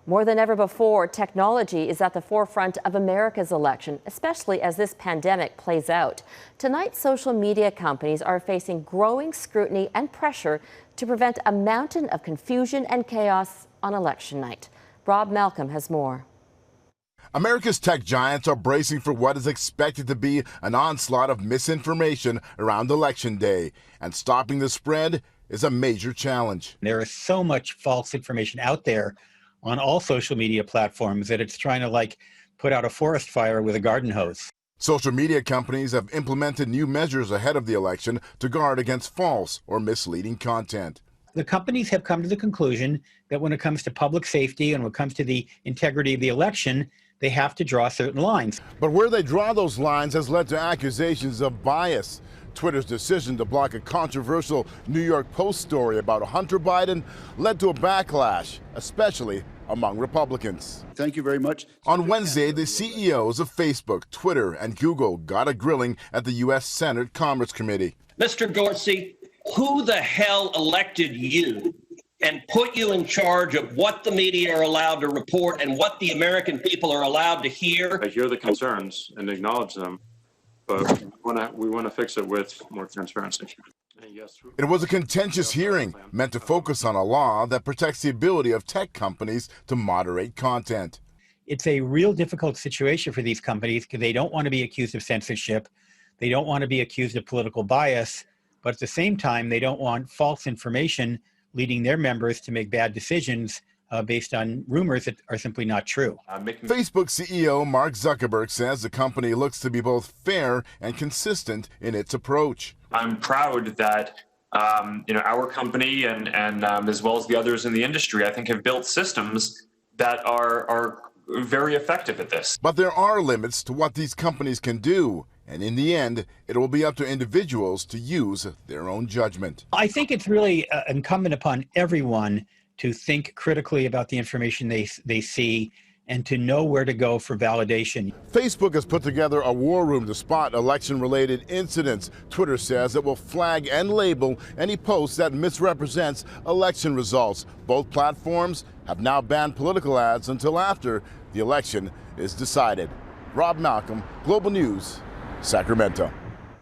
More than ever before, technology is at the forefront of America's election, especially as this pandemic plays out. Tonight, social media companies are facing growing scrutiny and pressure to prevent a mountain of confusion and chaos on election night. Rob Malcolm has more. America's tech giants are bracing for what is expected to be an onslaught of misinformation around Election Day, and stopping the spread is a major challenge. There is so much false information out there on all social media platforms that it's trying to put out a forest fire with a garden hose. Social media companies have implemented new measures ahead of the election to guard against false or misleading content. The companies have come to the conclusion that when it comes to public safety and when it comes to the integrity of the election, they have to draw certain lines. But where they draw those lines has led to accusations of bias. Twitter's decision to block a controversial New York Post story about Hunter Biden led to a backlash, especially among Republicans. Thank you very much. On Wednesday, the CEOs of Facebook, Twitter, and Google got a grilling at the U.S. Senate Commerce Committee. Mr. Dorsey, who the hell elected you and put you in charge of what the media are allowed to report and what the American people are allowed to hear? I hear the concerns and acknowledge them, but we want to fix it with more transparency. It was a contentious hearing meant to focus on a law that protects the ability of tech companies to moderate content. It's a real difficult situation for these companies because they don't want to be accused of censorship. They don't want to be accused of political bias, but at the same time, they don't want false information leading their members to make bad decisions based on rumors that are simply not true. Facebook CEO Mark Zuckerberg says the company looks to be both fair and consistent in its approach. I'm proud that our company and as well as the others in the industry, I think, have built systems that are very effective at this. But there are limits to what these companies can do. And in the end, it will be up to individuals to use their own judgment. I think it's really incumbent upon everyone to think critically about the information they see and to know where to go for validation. Facebook has put together a war room to spot election-related incidents. Twitter says it will flag and label any post that misrepresents election results. Both platforms have now banned political ads until after the election is decided. Rob Malcolm, Global News, Sacramento.